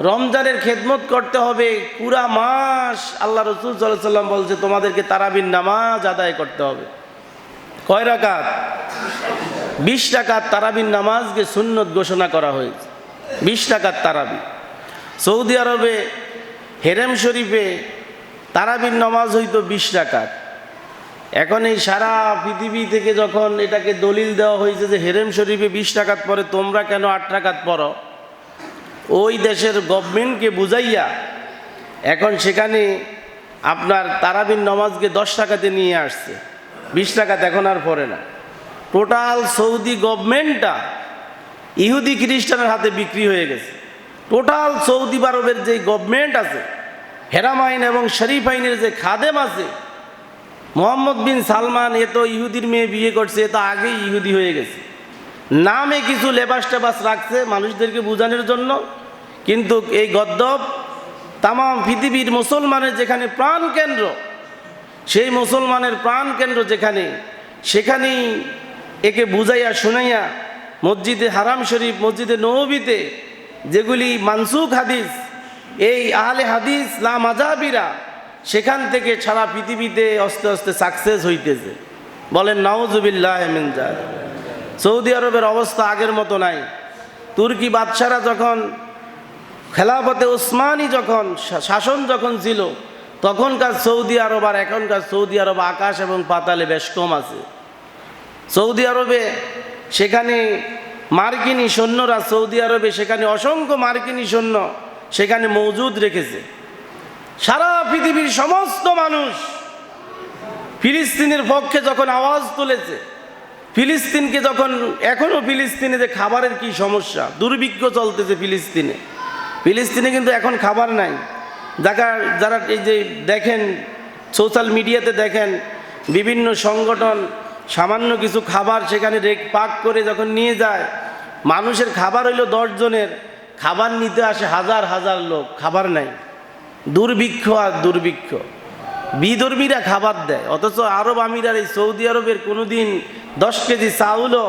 রমজানের খেদমত করতে হবে পুরা মাস। আল্লাহ রাসূল সাল্লাল্লাহু আলাইহি ওয়াসাল্লাম বলছে তোমাদেরকে তারাবির নামাজ আদায় করতে হবে। কয় রাকাত? 20 রাকাত তারাবির নামাজকে সুন্নত ঘোষণা করা হয়েছে। 20 রাকাত তারাবি। সৌদি আরবে হেরেম শরীফে তারাবির নামাজ হইতো 20 রাকাত। এখন এই সারা পৃথিবী থেকে যখন এটাকে দলিল দেওয়া হয়েছে যে হেরেম শরীফে 20 রাকাত পড়ে, তোমরা কেন 8 রাকাত পড়ো, ওই দেশের গভর্নমেন্টকে বুঝাইয়া এখন সেখানে আপনার তারাবির নামাজকে 10 রাকাতে নিয়ে আসছে। 20 রাকাত এখন আর পড়ে না। টোটাল সৌদি গভর্নমেন্টটা ইহুদি খ্রিস্টানের হাতে বিক্রি হয়ে গেছে। টোটাল সৌদি আরবের যে গভর্নমেন্ট আছে, হেরামাইন এবং শরীফাইনের যে খাদেম আছে, মোহাম্মদ বিন সালমান এ তো ইহুদির মেয়ে বিয়ে করছে, এ তো আগেই ইহুদি হয়ে গেছে। নামে কিছু লেবাস টেবাস রাখছে মানুষদেরকে বোঝানোর জন্য, কিন্তু এই গদ্দব তামাম পৃথিবীর মুসলমানের যেখানে প্রাণ কেন্দ্র, সেই মুসলমানের প্রাণ কেন্দ্র যেখানে, সেখানেই একে বুঝাইয়া শোনাইয়া মসজিদে হারাম শরীফ, মসজিদে নববীতে যেগুলি মানসুখ হাদিস, এই আহলে হাদিস লা মাযাবিরা সেখান থেকে সারা পৃথিবীতে আস্তে আস্তে সাকসেস হইতেছে। বলেন নাউজুবিল্লাহি মিন যালিক। সৌদি আরবের অবস্থা আগের মতো নাই। তুর্কি বাদশারা যখন খেলাফতে ওসমানী যখন শাসন যখন ছিল, তখনকার সৌদি আরব আর এখনকার সৌদি আরব আকাশ এবং পাতালে বেশ কম আছে। সৌদি আরবে সেখানে মার্কিনী সৈন্যরা, সৌদি আরবে সেখানে অসংখ্য মার্কিনী সৈন্য সেখানে মজুদ রেখেছে। সারা পৃথিবীর সমস্ত মানুষ ফিলিস্তিনের পক্ষে যখন আওয়াজ তুলেছে, ফিলিস্তিনকে যখন, এখনও ফিলিস্তিনে যে খাবারের কি সমস্যা, দুর্ভিক্ষ চলতেছে ফিলিস্তিনে। ফিলিস্তিনে কিন্তু এখন খাবার নাই। যারা এই যে দেখেন সোশ্যাল মিডিয়াতে দেখেন, বিভিন্ন সংগঠন সামান্য কিছু খাবার সেখানে পাক করে যখন নিয়ে যায়, মানুষের খাবার হইল 10 জনের, খাবার নিতে আসে হাজার হাজার লোক, খাবার নাই। দুর্ভিক্ষ আর দুর্ভিক্ষ। বিধর্মীরা খাবার দেয়, অথচ আরব আমিরার এই সৌদি আরবের কোনোদিন 10 কেজি চাউলও,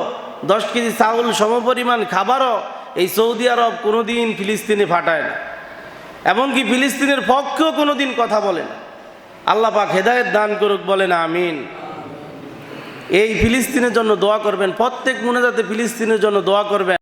10 কেজি চাউল সমপরিমাণ খাবারও এই সৌদি আরব কোনোদিন ফিলিস্তিনে পাঠায় না। এমনকি ফিলিস্তিনের পক্ষেও কোনোদিন কথা বলে না। আল্লাহ পাক হেদায়েত দান করুক, বলেন আমিন। এই ফিলিস্তিনের জন্য দোয়া করবেন, প্রত্যেক মুনাজাতে ফিলিস্তিনের জন্য দোয়া করবেন।